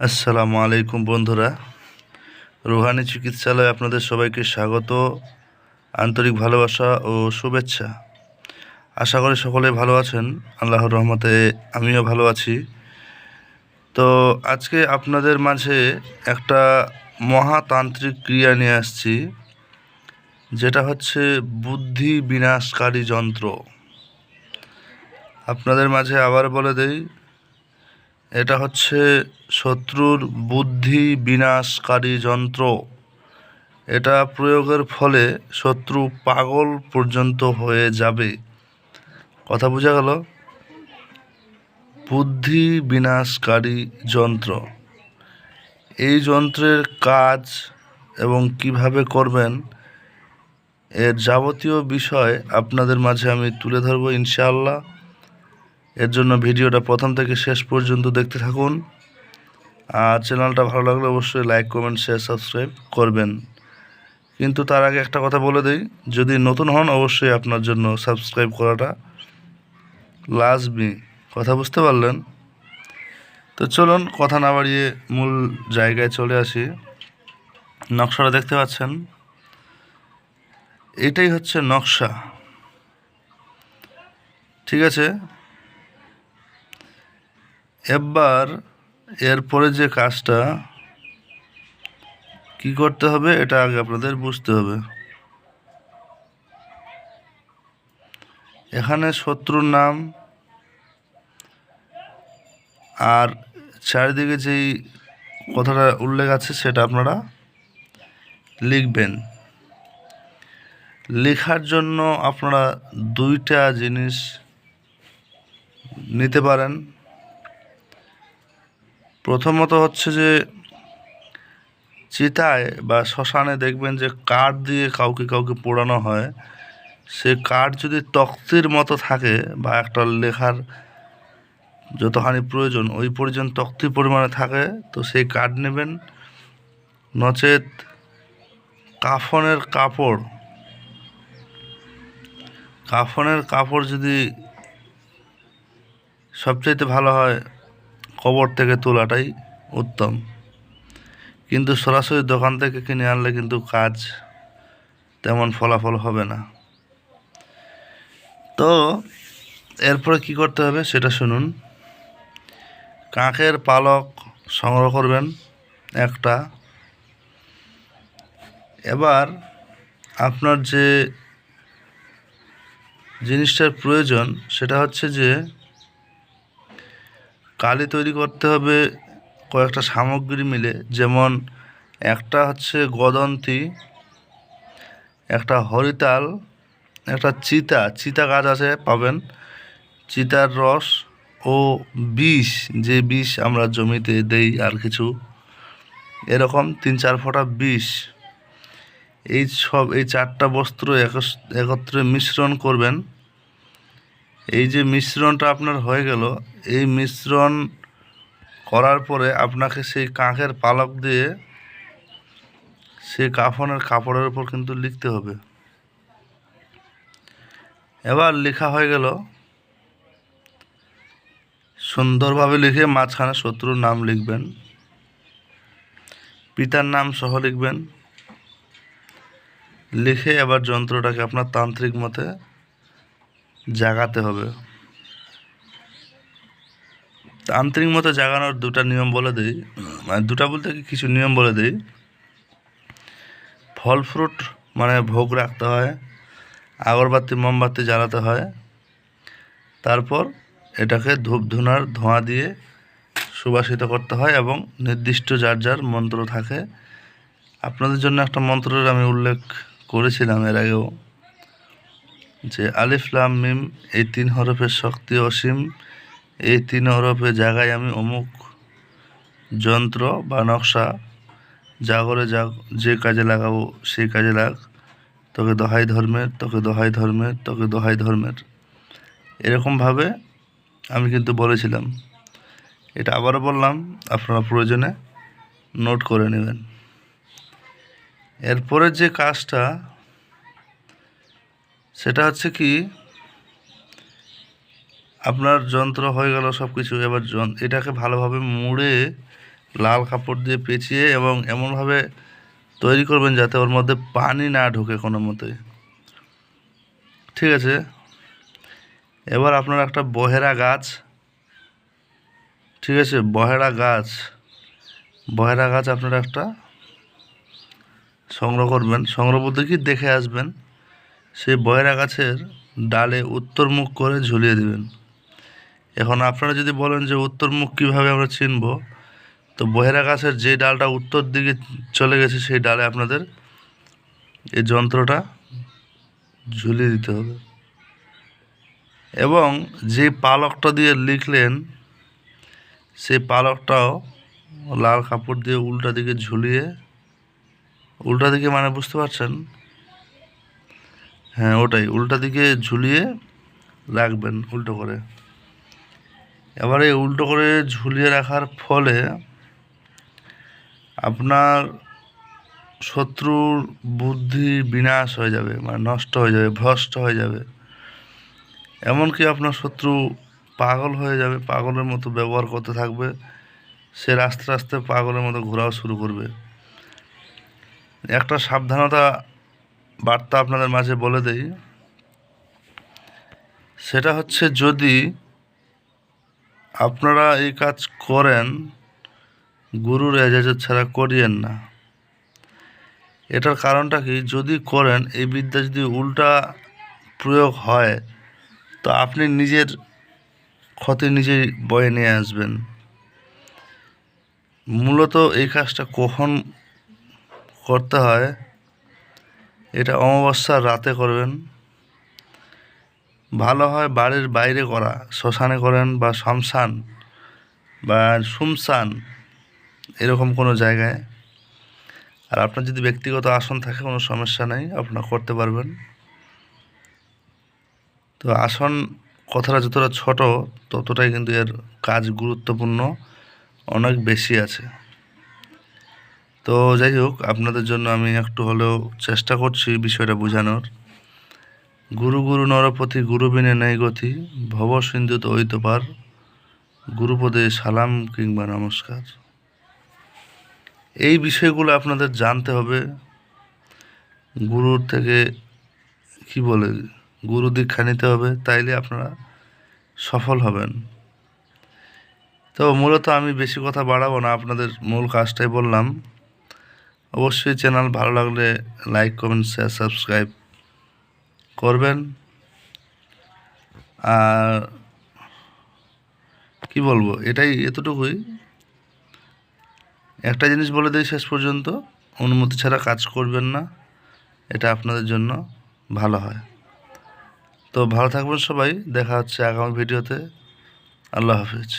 আসসালামু আলাইকুম বন্ধুরা, রুহানি চিকিৎসালয়ে আপনাদের সবাইকে স্বাগত, আন্তরিক ভালোবাসা ও শুভেচ্ছা। আশা করি সকলে ভালো আছেন। আল্লাহর রহমতে আমিও ভালো আছি। তো আজকে আপনাদের মাঝে একটা মহাতান্ত্রিক ক্রিয়া নিয়ে আসছি, যেটা হচ্ছে বুদ্ধি বিনাশকারী যন্ত্র। আপনাদের মাঝে আবার বলে দেই, এটা হচ্ছে শত্রুর বুদ্ধি বিনাশকারী যন্ত্র। এটা প্রয়োগের ফলে শত্রু পাগল পর্যন্ত হয়ে যাবে। কথা বোঝা গেল? বুদ্ধি বিনাশকারী যন্ত্র। এই যন্ত্রের কাজ এবং কিভাবে করবেন, এর যাবতীয় বিষয় আপনাদের মাঝে আমি তুলে ধরবো ইনশাআল্লাহ। এর জন্য ভিডিওটা প্রথম থেকে শেষ পর্যন্ত দেখতে থাকুন। আর চ্যানেলটা ভালো লাগলে অবশ্যই লাইক, কমেন্ট, শেয়ার, সাবস্ক্রাইব করবেন। কিন্তু তার আগে একটা কথা বলে দিই, যদি নতুন হন অবশ্যই আপনার জন্য সাবস্ক্রাইব করাটা লাজমি। কথা বুঝতে পারলেন? তো চলুন কথা না বাড়িয়ে মূল জায়গায় চলে আসি। নকশাটা দেখতে পাচ্ছেন, এটাই হচ্ছে নকশা। ঠিক আছে, এবার এরপরে যে কাজটা কি করতে হবে এটা আগে আপনাদের বুঝতে হবে। এখানে শত্রুর নাম আর চারিদিকে যেই কথাটা উল্লেখ আছে সেটা আপনারা লিখবেন। লেখার জন্য আপনারা দুইটা জিনিস নিতে পারেন। প্রথমত হচ্ছে যে চিতায় বা শ্মশানে দেখবেন যে কাঠ দিয়ে কাউকে কাউকে পোড়ানো হয়। সে কাঠ যদি তক্তির মতো থাকে বা একটা লেখার যতখানি প্রয়োজন ওই পর্যন্ত তক্তি পরিমাণে থাকে, তো সেই কাঠ নেবেন। নচেত কাফনের কাপড় যদি সবচাইতে ভালো হয়, কবর থেকে তোলাটাই উত্তম। কিন্তু সরাসরি দোকান থেকে কিনে আনলে কিন্তু কাজ তেমন ফলাফল হবে না। তো এরপরে কি করতে হবে সেটা শুনুন। কাকের পালক সংগ্রহ করবেন একটা। এবার আপনার যে জিনিসটার প্রয়োজন সেটা হচ্ছে যে কালি তৈরি করতে হবে কয়েকটা সামগ্রী মিলে। যেমন একটা হচ্ছে গদন্তি, একটা হরিতাল, একটা চিতা গাছ আছে পাবেন, চিতার রস ও বিষ, যে বিষ আমরা জমিতে দেই আর কিছু, এরকম 3-4 ফোঁটা বিষ। এই চারটা বস্ত্র একত্রে মিশ্রণ করবেন। এই যে মিশ্রণটা আপনার হয়ে গেল, এই মিশ্রণ করার পরে আপনাকে সেই কাকের পালক দিয়ে সেই কাফনের কাপড়ের উপর কিন্তু লিখতে হবে। এবার লেখা হয়ে গেল, সুন্দরভাবে লিখে মাঝখানে শত্রুর নাম লিখবেন, পিতার নাম সহ লিখবেন। লিখে এবার যন্ত্রটাকে আপনার তান্ত্রিক মতে জাগাতে হবে। তান্ত্রিক মতে জাগানোর দুটা নিয়ম বলে দিই, মানে দুটা বলতে কি কিছু নিয়ম বলে দিই। ফল ফ্রুট মানে ভোগ রাখতে হয়, আগরবাতি মোমবাতি জ্বালাতে হয়, তারপর এটাকে ধূপ ধুনার ধোঁয়া দিয়ে সুবাসিত করতে হয় এবং নির্দিষ্ট যার যার মন্ত্র থাকে। আপনাদের জন্য একটা মন্ত্রের আমি উল্লেখ করেছিলাম এর আগেও, যে আলিফ লাম মিম, এই 3 হরফের শক্তি অসীম, এই 3 হরফে জায়গায় আমি অমুক যন্ত্র বা নকশা, যা করে যা যে কাজে লাগাবো সেই কাজে লাগ, তোকে দোহাই ধর্মের, তোকে দোহাই ধর্মের, তোকে দোহাই ধর্মের, এরকমভাবে আমি কিন্তু বলেছিলাম। এটা আবারও বললাম, আপনারা প্রয়োজনে নোট করে নেবেন। এরপরের যে কাজটা সেটা হচ্ছে কি, আপনার যন্ত্র হয়ে গেল সব কিছু। এবার এটাকে ভালোভাবে মুড়ে লাল কাপড় দিয়ে পেঁচিয়ে এবং এমনভাবে তৈরি করবেন যাতে ওর মধ্যে পানি না ঢোকে কোনো মতেই। ঠিক আছে, এবার আপনার একটা বহেরা গাছ, ঠিক আছে, বহেরা গাছ আপনারা একটা সংগ্রহ করবেন। সংগ্রহ বলতে কি, দেখে আসবেন। সেই বহেরা গাছের ডালে উত্তর মুখ করে ঝুলিয়ে দিবেন। এখন আপনারা যদি বলেন যে উত্তর মুখ কীভাবে আমরা চিনব, তো বহেরা গাছের যে ডালটা উত্তর দিকে চলে গেছে সেই ডালে আপনাদের এই যন্ত্রটা ঝুলিয়ে দিতে হবে। এবং যে পালকটা দিয়ে লিখলেন সেই পালকটাও লাল কাপড় দিয়ে উল্টা দিকে ঝুলিয়ে, উল্টা দিকে মানে বুঝতে পারছেন, হ্যাঁ ওটাই, উল্টা দিকে ঝুলিয়ে রাখবেন উল্টো করে। এবারে উল্টো করে ঝুলিয়ে রাখার ফলে আপনার শত্রুর বুদ্ধি বিনাশ হয়ে যাবে, মানে নষ্ট হয়ে যাবে, ভ্রষ্ট হয়ে যাবে। এমনকি আপনার শত্রু পাগল হয়ে যাবে, পাগলের মতো ব্যবহার করতে থাকবে। সে আস্তে আস্তে পাগলের মতো ঘোরাও শুরু করবে। একটা সাবধানতা বার্তা আপনাদের মাঝে বলে দেই, সেটা হচ্ছে যদি আপনারা এই কাজ করেন, গুরুর এজাজত ছাড়া করিয়েন না। এটার কারণটা কি, যদি করেন এই বিদ্যা যদি উল্টা প্রয়োগ হয় তো আপনি নিজের ক্ষতি নিজেই বয়ে নিয়ে আসবেন। মূলত এই কাজটা কখন করতে হয়, এটা অমাবস্যার রাতে করবেন। ভালো হয় বাড়ির বাইরে করা, শ্মশানে করেন বা শ্মশান বা শুমশান এরকম কোনো জায়গায়। আর আপনার যদি ব্যক্তিগত আসন থাকে কোনো সমস্যা নেই, আপনারা করতে পারবেন। তো আসন কথাটা যতটা ছোট ততটাই কিন্তু এর কাজ গুরুত্বপূর্ণ অনেক বেশি আছে। তো যাই হোক, আপনাদের জন্য আমি একটু হলেও চেষ্টা করছি বিষয়টা বোঝানোর। গুরু গুরু নরপতি গুরু বিনে নেই গতি, ভব সিন্ধু তো ঐত পার, গুরুপদে সালাম কিংবা নমস্কার। এই বিষয়গুলো আপনাদের জানতে হবে। গুরুর থেকে কি বলে, গুরু দীক্ষা নিতে হবে, তাইলে আপনারা সফল হবেন। তো মূলত আমি বেশি কথা বাড়াবো না, আপনাদের মূল কাজটাই বললাম। অবশ্যই চ্যানেল ভালো লাগলে লাইক কমেন্ট শেয়ার সাবস্ক্রাইব করবেন। আর কি বলবো, এটাই, এতটুকুই। একটা জিনিস বলে দিই শেষ পর্যন্ত, অনুমতি ছাড়া কাজ করবেন না, এটা আপনাদের জন্য ভালো হয়। তো ভালো থাকবেন সবাই, দেখা হচ্ছে আগামী ভিডিওতে। আল্লাহ হাফিজ।